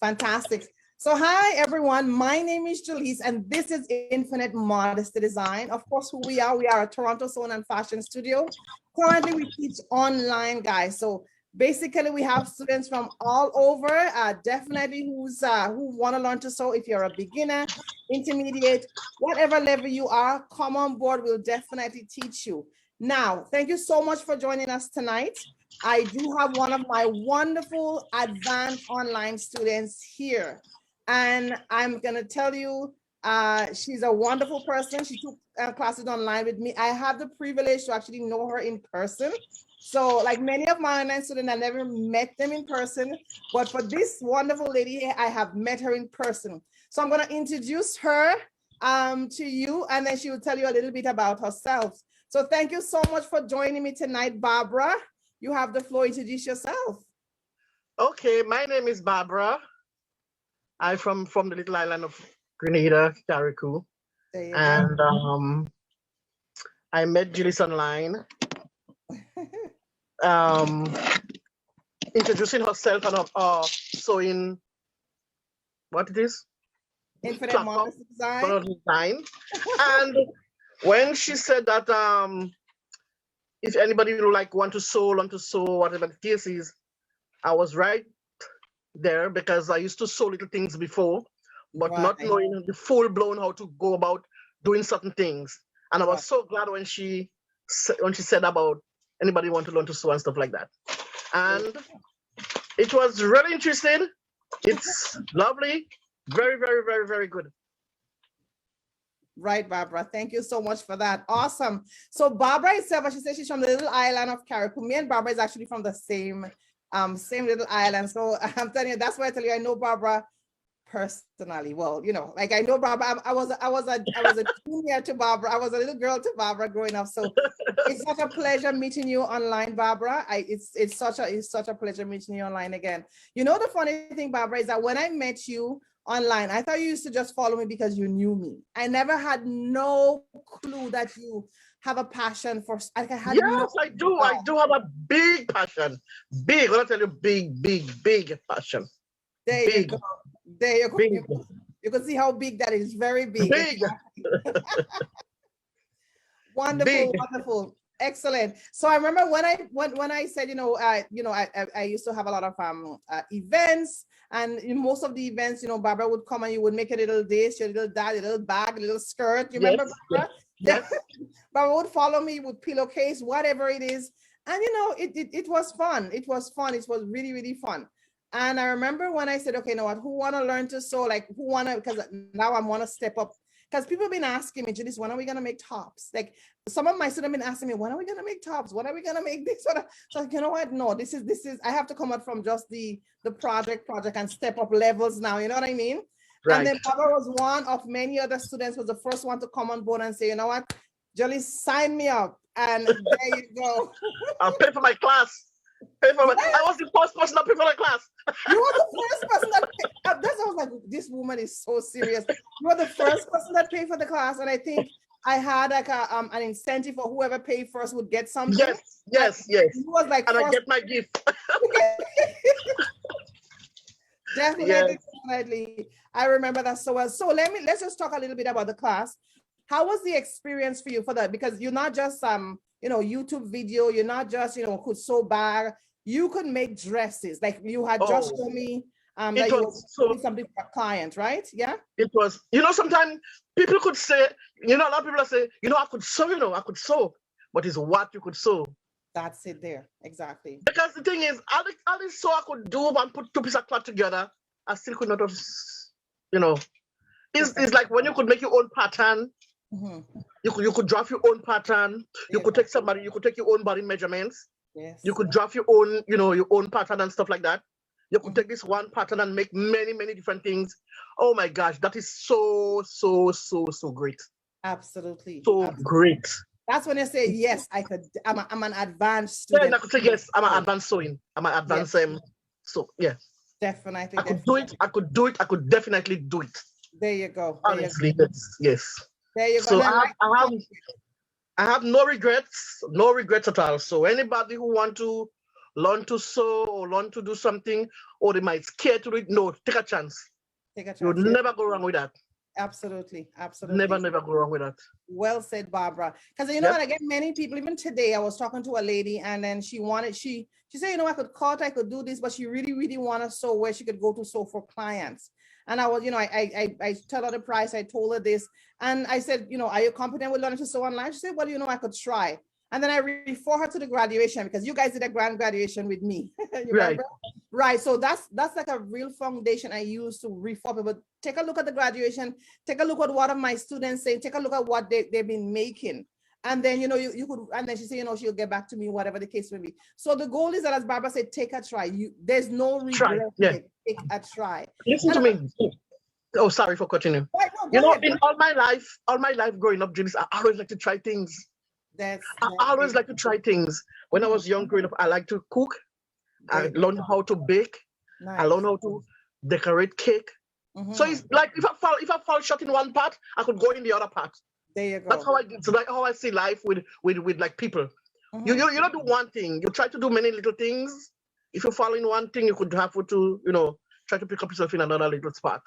Fantastic. So hi everyone, my name is Jaleese and this is Infinite Modesty Design. Of course, who we are a Toronto Sewn and Fashion Studio. Currently we teach online, guys. So basically we have students from all over, definitely who want to learn to sew. If you're a beginner, intermediate, whatever level you are, come on board, we'll definitely teach you. Now, thank you so much for joining us tonight. I do have one of my wonderful advanced online students here. And I'm going to tell you, she's a wonderful person. She took classes online with me. I have the privilege to actually know her in person. So like many of my online students, I never met them in person. But for this wonderful lady, I have met her in person. So I'm going to introduce her to you, and then she will tell you a little bit about herself. So thank you so much for joining me tonight, Barbara. You have the floor. Introduce yourself. Okay, my name is Barbra. I'm from the little island of Grenada, Carriacou. And I met Julius online. Introducing herself and sewing, what it is? Infinite Modesty Design. And when she said that if anybody want to sew, whatever the case is, I was right there because I used to sew little things before, but not knowing the full blown how to go about doing certain things. And I was so glad when she said about anybody want to learn to sew and stuff like that. And it was really interesting. It's lovely. Very, very, very, very good. Right, Barbara. Thank you so much for that. Awesome. So Barbara itself, she says she's from the little island of Carriacou. Me and Barbara is actually from the same little island. So I'm telling you, that's why I tell you I know Barbara personally. Well, you know, like I know Barbara. I was a junior to Barbara. I was a little girl to Barbara growing up. So it's such a pleasure meeting you online, Barbara. It's such a pleasure meeting you online again. You know, the funny thing, Barbara, is that when I met you online, I thought you used to just follow me because you knew me. I never had no clue that you have a passion for. I do. I do have a big passion. Big. When I tell you, big passion. There you go. There you go. Big. You can see how big that is. Very big. Big. Wonderful. Big. Wonderful. Excellent. So I remember when I said, I used to have a lot of events, and in most of the events, Barbara would come and you would make a little this, your little that, a little bag, a little skirt. You remember, Barbara? Yes. Barbara would follow me with pillowcase, whatever it is. And it was fun. It was fun. It was really, really fun. And I remember when I said, okay, you know what, who want to learn to sew? Like because now I want to step up. Because people have been asking me, Julius, when are we going to make tops? Like some of my students have been asking me, when are we going to make tops? When are we going to make this? So you know what? No, this is, I have to come out from just the project and step up levels now. You know what I mean? Right. And then Barbara was one of many other students, was the first one to come on board and say, you know what, Julius, sign me up. And there you go. I'll pay for my class. I was the first person that paid for the class. You were the first person that paid. That's, I was like, this woman is so serious. You were the first person that paid for the class, and I think I had like an incentive for whoever paid first would get something. Yes. It was like, and I get my gift. Definitely. I remember that so well. So let's just talk a little bit about the class. How was the experience for you for that? Because you're not just YouTube video, you're not just could sew bag, you could make dresses. Like you had just told me that you were doing something for a client, right? Yeah. It was, sometimes people could say, a lot of people say, I could sew, but it's what you could sew. That's it there, exactly. Because the thing is, all this sew I could do and put two pieces of cloth together, I still could not have, it's like when you could make your own pattern. Mm-hmm. You could draft your own pattern. You could take your own body measurements. Yes. You could draft your own, your own pattern and stuff like that. You could take this one pattern and make many, many different things. Oh my gosh, that is so great. Absolutely. Great. That's when I say, yes, I could. I'm an advanced student. Yeah, I could say, yes, I'm an advanced sewing. I'm an advanced, so yeah. Definitely. I could do it. I could definitely do it. There you go. Honestly, yes. There you go. So I have no regrets at all. So anybody who want to learn to sew or learn to do something, or they might scare to do it. No, take a chance. Take a chance. You'll never go wrong with that. Absolutely, absolutely. Never go wrong with that. Well said, Barbara. Because you know what, I get many people, even today, I was talking to a lady and then she said, you know, I could cut, I could do this, but she really want to sew where she could go to sew for clients. And I was, you know, I tell her the price, I told her this. And I said, you know, are you competent with learning to sew online? She said, well, you know, I could try. And then I refer her to the graduation because you guys did a grand graduation with me. You remember? Right. So that's like a real foundation I use to refer people. Take a look at the graduation. Take a look at what of my students say. Take a look at what they've been making. And then, you know, you could, and then she said, you know, she'll get back to me, whatever the case may be. So the goal is that, as Barbara said, take a try. There's no regret. Take a try. Listen to me. Oh, sorry for cutting you. Right, no, you know, in all my life growing up, Julius, I always like to try things. I always like to try things. When I was young growing up, I like to cook. I learned how to bake. I learned how to decorate cake. So it's like if I fall short in one part, I could go in the other part. There you go. That's how I did. So that's how I see life with like people. You don't do one thing. You try to do many little things. If you fall in one thing, you could have to, you know, try to pick up yourself in another little spot.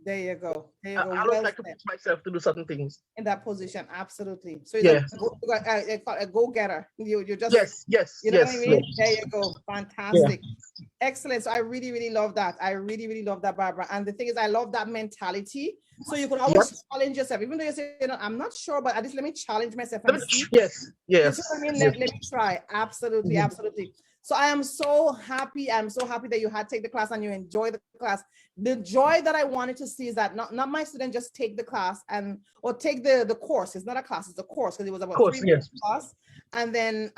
There you go. There you go. I don't like to push myself to do certain things. In that position, absolutely. So you're a go-getter. You just yes. You know what I mean? Yes. There you go. Fantastic. Yeah. Excellent. So I really love that. I really love that, Barbara. And the thing is, I love that mentality. So you could always challenge yourself, even though you say, you know, I'm not sure, but at least let me challenge myself. And see. Yes. You know what I mean? Let me try. Absolutely. So I am so happy. I'm so happy that you had take the class and you enjoy the class. The joy that I wanted to see is that not my student just take the class or take the course. It's not a class, it's a course, because it was about 3 minutes class. And then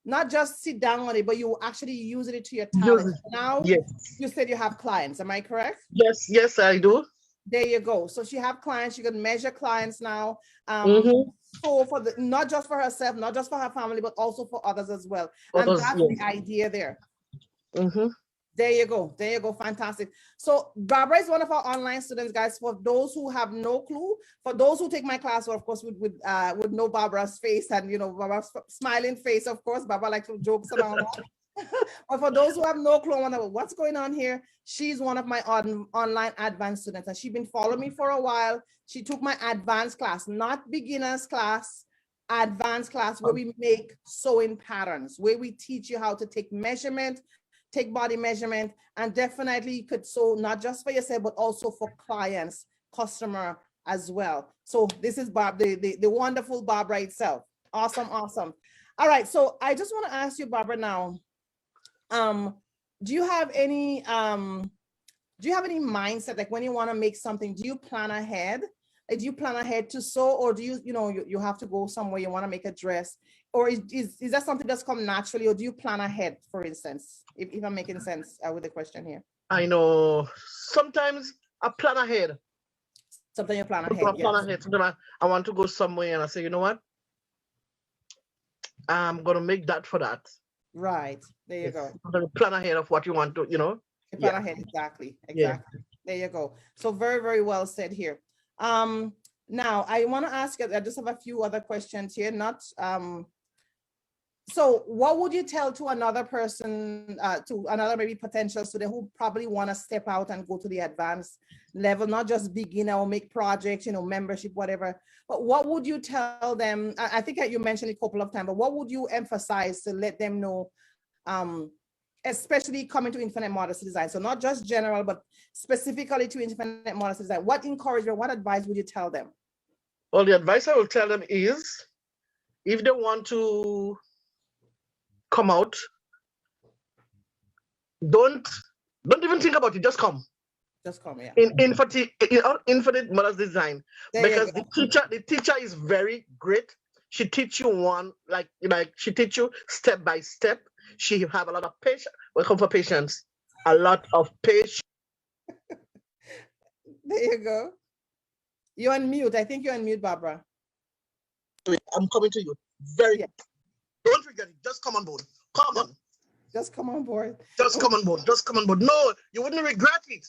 not just sit down on it, but you actually use it to your talent. Now you said you have clients. Am I correct? Yes, I do. There you go. So she have clients. She can measure clients now. So for not just for herself, not just for her family, but also for others as well. And that's the idea there. There you go. Fantastic. So Barbara is one of our online students, guys. For those who have no clue, for those who take my class, well, of course, would know Barbara's face and, you know, Barbara's smiling face, of course. Barbara likes to joke around. But for those who have no clue on what's going on here, she's one of my online advanced students, and she's been following me for a while. She took my advanced class, not beginners class, advanced class, where we make sewing patterns, where we teach you how to take measurement, take body measurement, and definitely you could sew not just for yourself, but also for clients, customer as well. So this is the wonderful Barbara itself. Awesome. All right, so I just want to ask you, Barbara, now, do you have any mindset, like when you want to make something, do you plan ahead? Like, do you plan ahead to sew, or do you have to go somewhere, you want to make a dress, or is that something that's come naturally, or do you plan ahead, for instance, if I'm making sense with the question here? I know sometimes I plan ahead. Something you plan ahead. Sometimes I want to go somewhere and I say, you know what? I'm gonna make that for that. Right. There you go. Plan ahead of what you want to, you know. Plan ahead, exactly. There you go. So very well said here. Now I want to ask you, I just have a few other questions here, so what would you tell to another person, to another maybe potential student who probably want to step out and go to the advanced level, not just beginner or make projects, you know, membership, whatever, but what would you tell them? I think you mentioned it a couple of times, but what would you emphasize to let them know, especially coming to Infinite Modesty Design? So not just general, but specifically to Infinite Modesty Design. What encouragement, what advice would you tell them? Well, the advice I will tell them is, if they want to come out, don't even think about it, just come. Yeah. In Infinite Modesty Design, because the teacher is very great. She teach you she teach you step by step. She have a lot of patience. Welcome for patience. A lot of patience. There you go. You're on mute. I think you're on mute, Barbara. I'm coming to you. Don't forget it. Just come on board. Come on. Just come on board. Just come on board. Just come on board. No, you wouldn't regret it.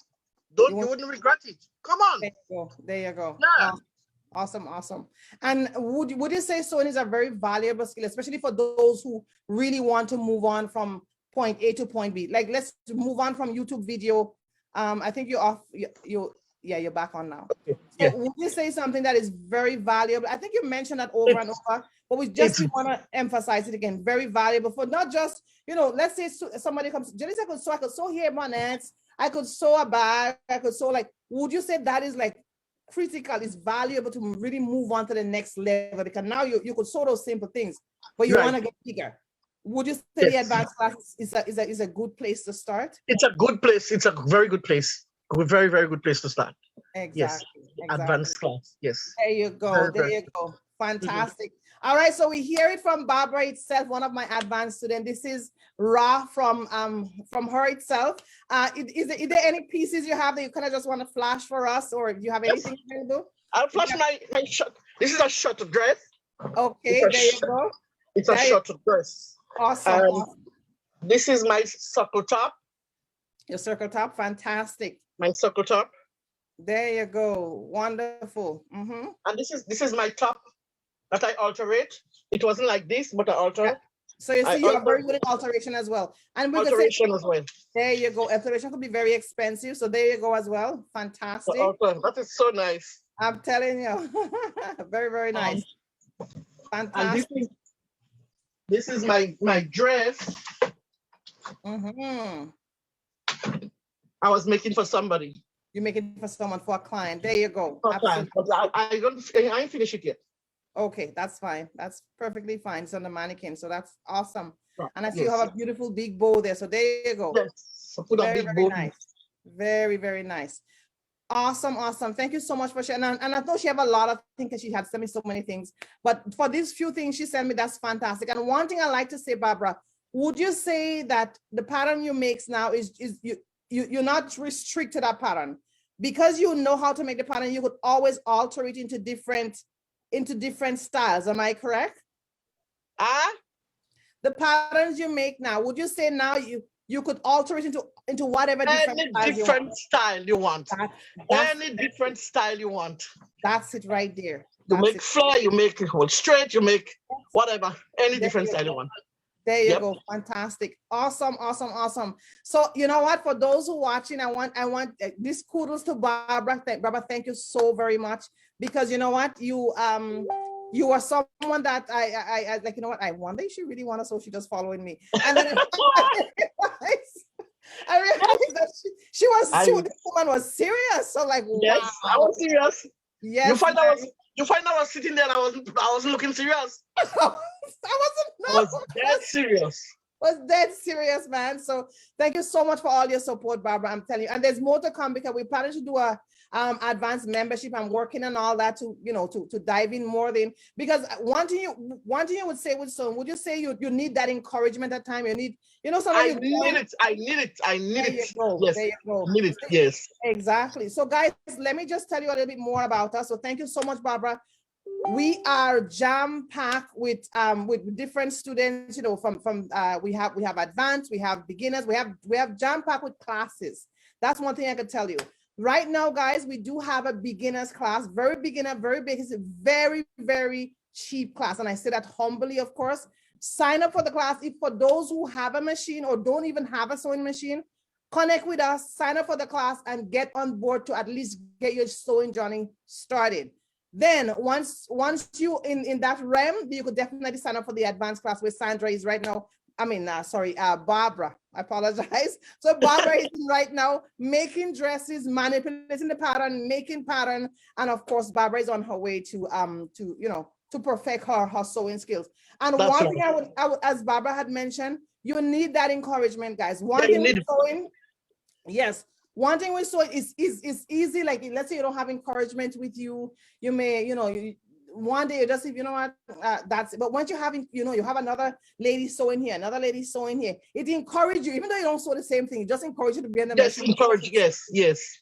You wouldn't regret it. Come on. There you go. Yeah. Awesome. And would you say sewing is a very valuable skill, especially for those who really want to move on from point A to point B. Like, let's move on from YouTube video. I think you're off. Yeah, you're back on now. Okay. So Yeah. would you say something that is very valuable? I think you mentioned that over and over, but we just want to emphasize it again. Very valuable for not just, let's say somebody comes, Janice, I could sew here bonnets, I could sew a bag, I could sew like, would you say that is like critical, is valuable to really move on to the next level? Because now you could sew those simple things, but you want to get bigger. Would you say the advanced class is a good place to start? It's a good place. It's a very good place. A very, very good place to start. Exactly. Yes. Advanced class. Yes. There you go. There you go. Fantastic. All right. So we hear it from Barbara itself, one of my advanced students. This is raw from her itself. Is there any pieces you have that you kind of just want to flash for us, or if you have anything to do? I'll flash my shirt. This is a shirt dress. Okay. There you go. It's a shirt dress. Awesome. This is my circle top. Your circle top. Fantastic. My circle top. There you go. Wonderful. And this is my top that I alterate. It wasn't like this, but I alter. Yeah. So you see, you're very good at alteration as well. And we alteration as well. There you go. Alteration could be very expensive. So there you go as well. Fantastic. That is so nice. I'm telling you. Very, very nice. Fantastic. And this is my dress. I was making for somebody. You're making for someone, for a client. There you go. But I ain't finished it yet. Okay, that's fine. That's perfectly fine. It's on the mannequin, so that's awesome. And I see you have a beautiful big bow there. So there you go. Yes. So put a big bow. Nice. Very, very nice. Awesome, awesome. Thank you so much for sharing. And I know she have a lot of things because she had sent me so many things. But for these few things she sent me, that's fantastic. And one thing I like to say, Barbara, would you say that the pattern you make now is you're not restricted to that pattern? Because you know how to make the pattern, you could always alter it into different styles. Am I correct? The patterns you make now, would you say now you could alter it into whatever different style you want? Any different style you want. That's it right there. You make flare, you make it hold straight, you make whatever, any different style you want. There you go. Fantastic. Awesome, awesome, awesome. So you know what? For those who are watching, I want this kudos to Barbara. Barbara, thank you so very much, because you know what? You are someone that I like, you know what? I wonder if she really wants, so she just following me. And then I realized that this woman was serious. So like, yes, wow. I was serious. Yes. You find I was sitting there and I wasn't looking serious. I was dead serious. Was dead serious, man. So thank you so much for all your support, Barbara. I'm telling you, and there's more to come because we're planning to do a advanced membership. I'm working on all that to dive in more than, because one thing you would say with someone, would you say you need that encouragement at time? You need, I need it. Yes. There you go. Need it. Yes. Exactly. So guys, let me just tell you a little bit more about us. So thank you so much, Barbara. We are jam-packed with different students, we have advanced, we have beginners, we have jam-packed with classes. That's one thing I can tell you. Right now, guys, we do have a beginners class, very beginner, very big. It's a very, very cheap class. And I say that humbly, of course. Sign up for the class. If for those who have a machine or don't even have a sewing machine, connect with us, sign up for the class and get on board to at least get your sewing journey started. Then once you in that realm, you could definitely sign up for the advanced class where Sandra is right now. Barbara, I apologize. So Barbara is right now making dresses, manipulating the pattern, making pattern. And of course, Barbara is on her way to perfect her sewing skills. And that's one thing I would, as Barbara had mentioned, you need that encouragement, guys. One thing with sewing, yes. One thing with sewing is easy. Like, let's say you don't have encouragement with you, you may, one day you just, if you know what, that's it. But once you have, you have another lady sewing here, another lady sewing here, it encourages you, even though you don't sew the same thing, it just encourages you to be in the machine. Yes.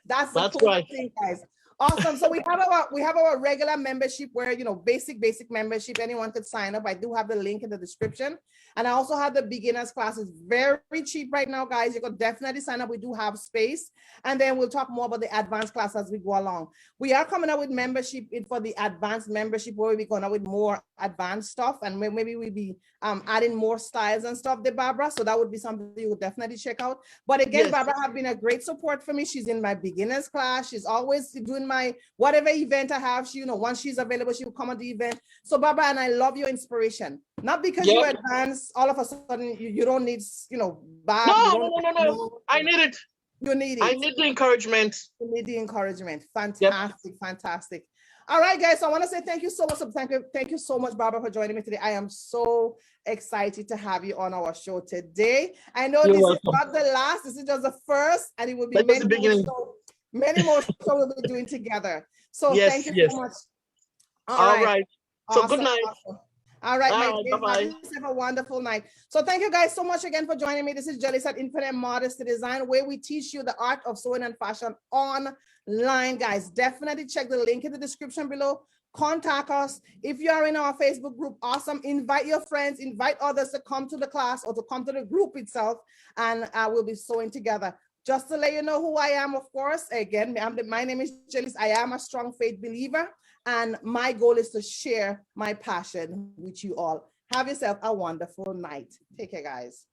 That's the cool thing, guys. Awesome. So we have our regular membership where, you know, basic membership. Anyone could sign up. I do have the link in the description. And I also have the beginners class. It's very cheap right now, guys. You could definitely sign up. We do have space. And then we'll talk more about the advanced class as we go along. We are coming up with membership for the advanced membership where we'll be going out with more advanced stuff. And maybe we'll be adding more styles and stuff there, Barbara. So that would be something you would definitely check out. But again, yes, Barbara have been a great support for me. She's in my beginners class. She's always doing my whatever event I have. She, you know, once she's available, she'll come at the event. So Barbara, and I love your inspiration. Not because you're advanced, all of a sudden you don't need, you know, Bob. No. I need it. You need it. I need the encouragement. You need the encouragement. Fantastic, fantastic. All right, guys. So I want to say thank you so much. Thank you so much, Barbara, for joining me today. I am so excited to have you on our show today. I know this is not the last. This is just the first, and it will be many more shows we'll be doing together. So thank you so much. All right. So awesome. Good night. Awesome. All right, bye-bye. Have a wonderful night. So thank you guys so much again for joining me. This is Jelly at Infinite Modesty Design, where we teach you the art of sewing and fashion online, guys. Definitely check the link in the description below. Contact us. If you are in our Facebook group, awesome. Invite your friends, invite others to come to the class or to come to the group itself, and we'll be sewing together. Just to let you know who I am, of course, again, my name is Jelly. I am a strong faith believer, and my goal is to share my passion with you all. Have yourself a wonderful night. Take care, guys.